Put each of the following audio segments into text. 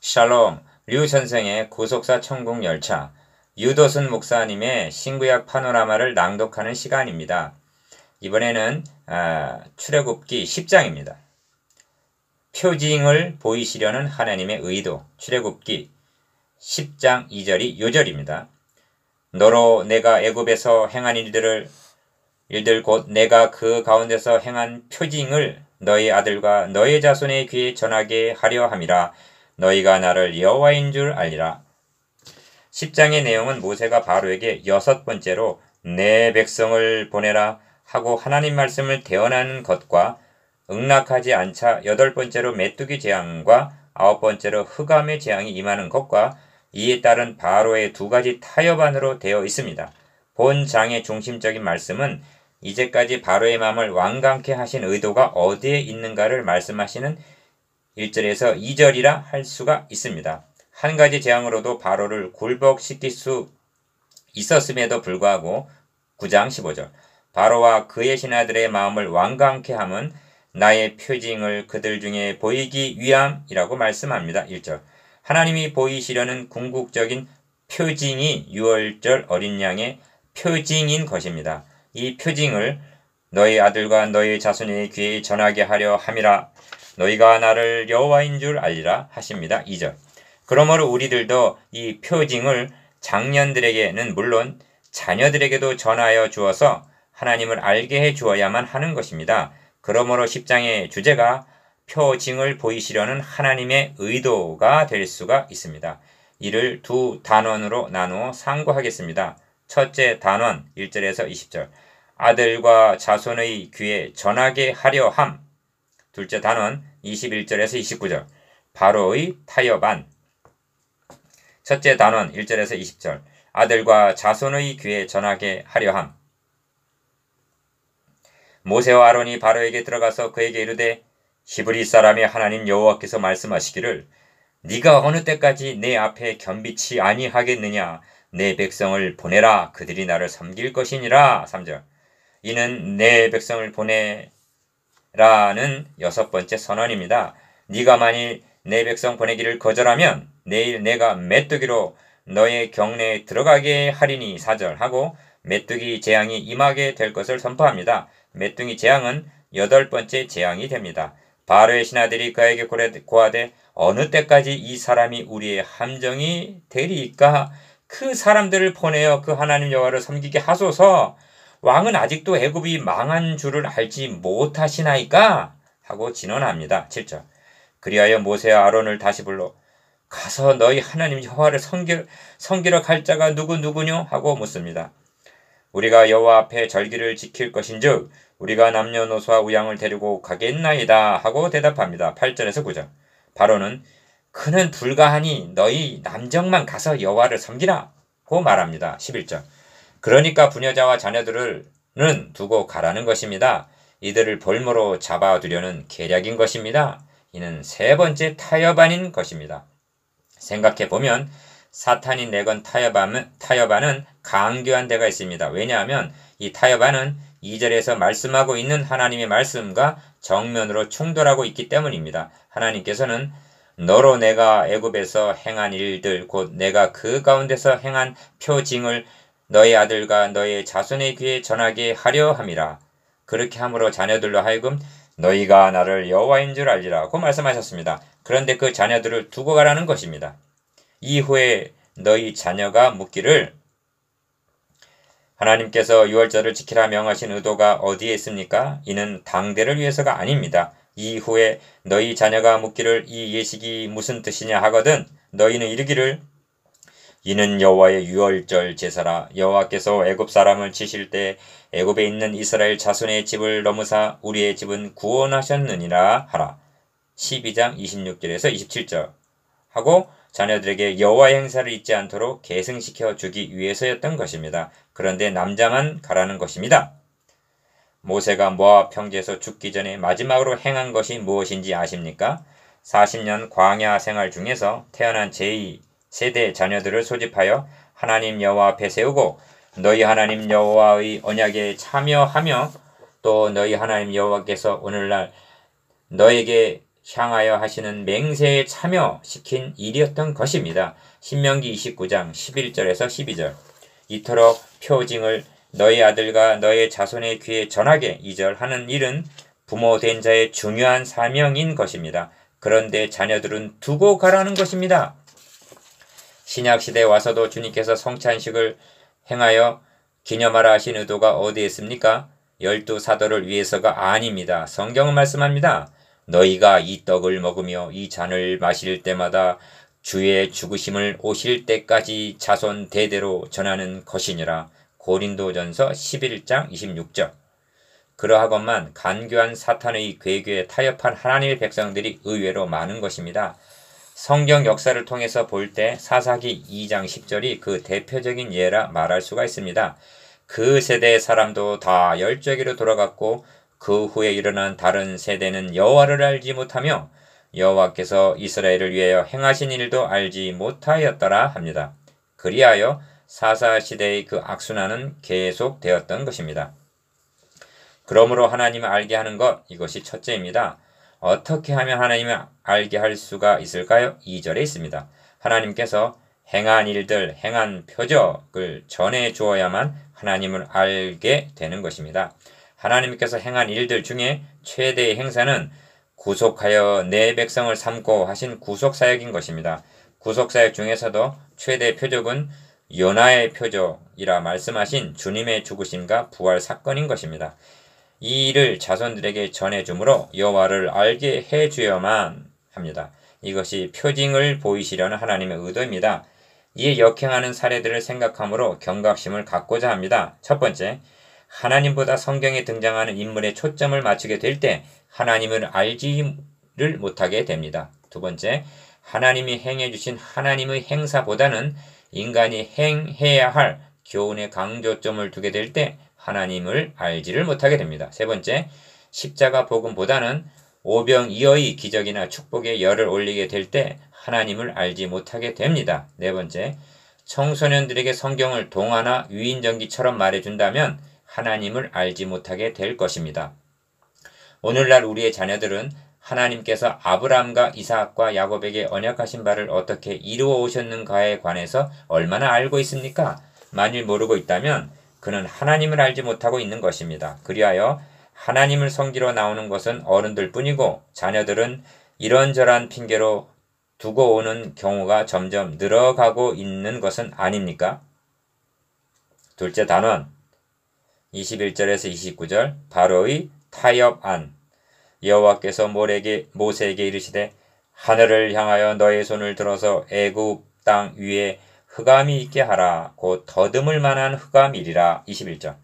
샬롬, 류 선생의 구속사 천국 열차, 유도순 목사님의 신구약 파노라마를 낭독하는 시간입니다. 이번에는 출애굽기 10장입니다. 표징을 보이시려는 하나님의 의도, 출애굽기 10장 2절이 요절입니다. 너로 내가 애굽에서 행한 일들 곧 내가 그 가운데서 행한 표징을 너희 아들과 너희 자손의 귀에 전하게 하려 함이라. 너희가 나를 여호와인 줄 알리라. 10장의 내용은 모세가 바로에게 6번째로 내 백성을 보내라 하고 하나님 말씀을 대언하는 것과 응낙하지 않자 8번째로 메뚜기 재앙과 9번째로 흑암의 재앙이 임하는 것과 이에 따른 바로의 2가지 타협안으로 되어 있습니다. 본 장의 중심적인 말씀은 이제까지 바로의 마음을 완강케 하신 의도가 어디에 있는가를 말씀하시는 1절에서 2절이라 할 수가 있습니다. 한 가지 재앙으로도 바로를 굴복시킬 수 있었음에도 불구하고 9장 15절 바로와 그의 신하들의 마음을 완강케 함은 나의 표징을 그들 중에 보이기 위함이라고 말씀합니다. 1절 하나님이 보이시려는 궁극적인 표징이 유월절 어린 양의 표징인 것입니다. 이 표징을 너희 아들과 너희 자손의 귀에 전하게 하려 함이라. 너희가 나를 여호와인 줄 알리라 하십니다. 2절 그러므로 우리들도 이 표징을 장년들에게는 물론 자녀들에게도 전하여 주어서 하나님을 알게 해 주어야만 하는 것입니다. 그러므로 10장의 주제가 표징을 보이시려는 하나님의 의도가 될 수가 있습니다. 이를 2단원으로 나누어 상고하겠습니다. 첫째 단원 1절에서 20절 아들과 자손의 귀에 전하게 하려 함. 둘째 단원 21절에서 29절 바로의 타협안. 첫째 단원 1절에서 20절 아들과 자손의 귀에 전하게 하려 함. 모세와 아론이 바로에게 들어가서 그에게 이르되 히브리 사람의 하나님 여호와께서 말씀하시기를 네가 어느 때까지 내 앞에 겸비치 아니하겠느냐. 내 백성을 보내라. 그들이 나를 섬길 것이니라. 3절 이는 내 백성을 보내라는 6번째 선언입니다. 네가 만일 내 백성 보내기를 거절하면 내일 내가 메뚜기로 너의 경내에 들어가게 하리니 4절 하고 메뚜기 재앙이 임하게 될 것을 선포합니다. 메뚜기 재앙은 8번째 재앙이 됩니다. 바로의 신하들이 그에게 고하되 어느 때까지 이 사람이 우리의 함정이 되리이까. 그 사람들을 보내어 그 하나님 여호와를 섬기게 하소서. 왕은 아직도 애굽이 망한 줄을 알지 못하시나이까 하고 진언합니다. 7절 그리하여 모세와 아론을 다시 불러 가서 너희 하나님 여호와를 섬기러 갈 자가 누구뇨 하고 묻습니다. 우리가 여호와 앞에 절기를 지킬 것인즉 우리가 남녀노소와 우양을 데리고 가겠나이다 하고 대답합니다. 8절에서 9절 바로는 그는 불가하니 너희 남정만 가서 여호와를 섬기라고 말합니다. 11절 그러니까 부녀자와 자녀들은 두고 가라는 것입니다. 이들을 볼모로 잡아두려는 계략인 것입니다. 이는 3번째 타협안인 것입니다. 생각해보면 사탄이 내건 타협안은 강교한 데가 있습니다. 왜냐하면 이 타협안은 2절에서 말씀하고 있는 하나님의 말씀과 정면으로 충돌하고 있기 때문입니다. 하나님께서는 너로 내가 애굽에서 행한 일들 곧 내가 그 가운데서 행한 표징을 너희 아들과 너희 자손의 귀에 전하게 하려 함이라. 그렇게 함으로 자녀들로 하여금 너희가 나를 여호와인 줄 알리라고 말씀하셨습니다. 그런데 그 자녀들을 두고 가라는 것입니다. 이후에 너희 자녀가 묻기를 하나님께서 유월절을 지키라 명하신 의도가 어디에 있습니까? 이는 당대를 위해서가 아닙니다. 이후에 너희 자녀가 묻기를 이 예식이 무슨 뜻이냐 하거든 너희는 이르기를 이는 여호와의 유월절 제사라. 여호와께서 애굽 사람을 치실 때 애굽에 있는 이스라엘 자손의 집을 넘으사 우리의 집은 구원하셨느니라 하라. 12장 26절에서 27절 하고 자녀들에게 여호와의 행사를 잊지 않도록 계승시켜 주기 위해서였던 것입니다. 그런데 남자만 가라는 것입니다. 모세가 모압 평지에서 죽기 전에 마지막으로 행한 것이 무엇인지 아십니까? 40년 광야 생활 중에서 태어난 제2세대 자녀들을 소집하여 하나님 여호와 앞에 세우고 너희 하나님 여호와의 언약에 참여하며 또 너희 하나님 여호와께서 오늘날 너에게 향하여 하시는 맹세에 참여시킨 일이었던 것입니다. 신명기 29장 11절에서 12절. 이토록 표징을 너희 아들과 너희 자손의 귀에 전하게 2절 하는 일은 부모 된 자의 중요한 사명인 것입니다. 그런데 자녀들은 두고 가라는 것입니다. 신약시대에 와서도 주님께서 성찬식을 행하여 기념하라 하신 의도가 어디에 있습니까? 12사도를 위해서가 아닙니다. 성경은 말씀합니다. 너희가 이 떡을 먹으며 이 잔을 마실 때마다 주의 죽으심을 오실 때까지 자손 대대로 전하는 것이니라. 고린도전서 11장 26절. 그러하건만 간교한 사탄의 괴교에 타협한 하나님의 백성들이 의외로 많은 것입니다. 성경 역사를 통해서 볼 때 사사기 2장 10절이 그 대표적인 예라 말할 수가 있습니다. 그 세대의 사람도 다 열저기로 돌아갔고 그 후에 일어난 다른 세대는 여호와를 알지 못하며 여호와께서 이스라엘을 위하여 행하신 일도 알지 못하였더라 합니다. 그리하여 사사시대의 그 악순환은 계속되었던 것입니다. 그러므로 하나님을 알게 하는 것, 이것이 첫째입니다. 어떻게 하면 하나님을 알게 할 수가 있을까요? 2절에 있습니다. 하나님께서 행한 일들, 행한 표적을 전해 주어야만 하나님을 알게 되는 것입니다. 하나님께서 행한 일들 중에 최대의 행사는 구속하여 내 백성을 삼고 하신 구속사역인 것입니다. 구속사역 중에서도 최대의 표적은 요나의 표적이라 말씀하신 주님의 죽으심과 부활 사건인 것입니다. 이 일을 자손들에게 전해주므로 여호와를 알게 해주어야만 합니다. 이것이 표징을 보이시려는 하나님의 의도입니다. 이에 역행하는 사례들을 생각함으로 경각심을 갖고자 합니다. 첫 번째, 하나님보다 성경에 등장하는 인물에 초점을 맞추게 될 때 하나님을 알지를 못하게 됩니다. 두 번째, 하나님이 행해주신 하나님의 행사보다는 인간이 행해야 할 교훈에 강조점을 두게 될 때 하나님을 알지를 못하게 됩니다. 세 번째, 십자가 복음보다는 오병이어의 기적이나 축복에 열을 올리게 될 때 하나님을 알지 못하게 됩니다. 네 번째, 청소년들에게 성경을 동화나 유인전기처럼 말해준다면 하나님을 알지 못하게 될 것입니다. 오늘날 우리의 자녀들은 하나님께서 아브라함과 이삭과 야곱에게 언약하신 바를 어떻게 이루어 오셨는가에 관해서 얼마나 알고 있습니까? 만일 모르고 있다면 그는 하나님을 알지 못하고 있는 것입니다. 그리하여 하나님을 섬기러 나오는 것은 어른들 뿐이고 자녀들은 이런저런 핑계로 두고 오는 경우가 점점 늘어가고 있는 것은 아닙니까? 둘째 단원 21절에서 29절 바로의 타협안. 여호와께서 모세에게 이르시되 하늘을 향하여 너의 손을 들어서 애굽 땅 위에 흑암이 있게 하라. 곧 더듬을 만한 흑암이리라. 21절.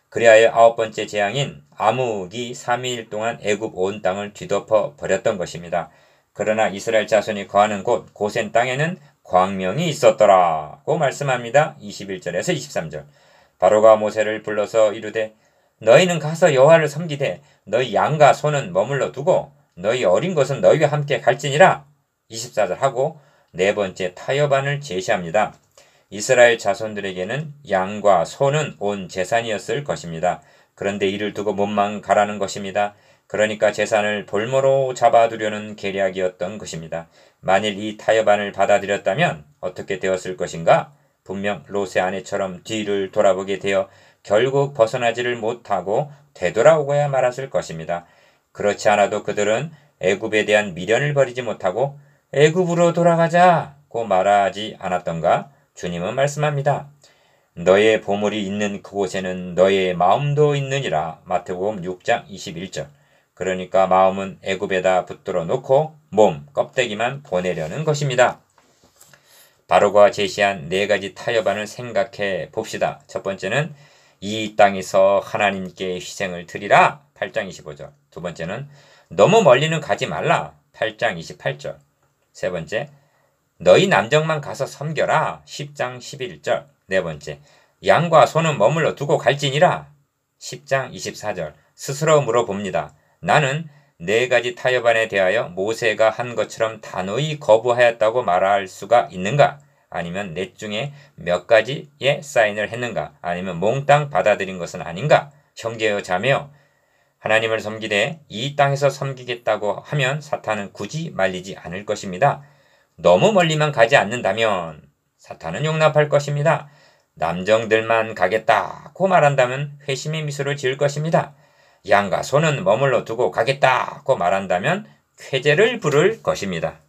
그리하여 아홉 번째 재앙인 암흑이 3일 동안 애굽 온 땅을 뒤덮어 버렸던 것입니다. 그러나 이스라엘 자손이 거하는 곳 고센 땅에는 광명이 있었더라고 말씀합니다. 21절에서 23절. 바로가 모세를 불러서 이르되 너희는 가서 여호와를 섬기되 너희 양과 소는 머물러 두고 너희 어린 것은 너희와 함께 갈지니라. 24절 하고 네 번째 타협안을 제시합니다. 이스라엘 자손들에게는 양과 소는 온 재산이었을 것입니다. 그런데 이를 두고 몸만 가라는 것입니다. 그러니까 재산을 볼모로 잡아두려는 계략이었던 것입니다. 만일 이 타협안을 받아들였다면 어떻게 되었을 것인가? 분명 롯의 아내처럼 뒤를 돌아보게 되어 결국 벗어나지를 못하고 되돌아오고야 말았을 것입니다. 그렇지 않아도 그들은 애굽에 대한 미련을 버리지 못하고 애굽으로 돌아가자고 말하지 않았던가? 주님은 말씀합니다. 너의 보물이 있는 그곳에는 너의 마음도 있느니라. 마태복음 6장 21절. 그러니까 마음은 애굽에다 붙들어 놓고 몸, 껍데기만 보내려는 것입니다. 바로가 제시한 네 가지 타협안을 생각해 봅시다. 첫 번째는 이 땅에서 하나님께 희생을 드리라. 8장 25절. 두 번째는 너무 멀리는 가지 말라. 8장 28절. 세 번째, 너희 남정만 가서 섬겨라. 10장 11절. 네 번째, 양과 소는 머물러 두고 갈지니라. 10장 24절. 스스로 물어봅니다. 나는 네 가지 타협안에 대하여 모세가 한 것처럼 단호히 거부하였다고 말할 수가 있는가? 아니면 넷 중에 몇 가지의 사인을 했는가? 아니면 몽땅 받아들인 것은 아닌가? 형제여 자매여, 하나님을 섬기되 이 땅에서 섬기겠다고 하면 사탄은 굳이 말리지 않을 것입니다. 너무 멀리만 가지 않는다면 사탄은 용납할 것입니다. 남정들만 가겠다고 말한다면 회심의 미소를 지을 것입니다. 양과 소는 머물러 두고 가겠다고 말한다면 쾌재를 부를 것입니다.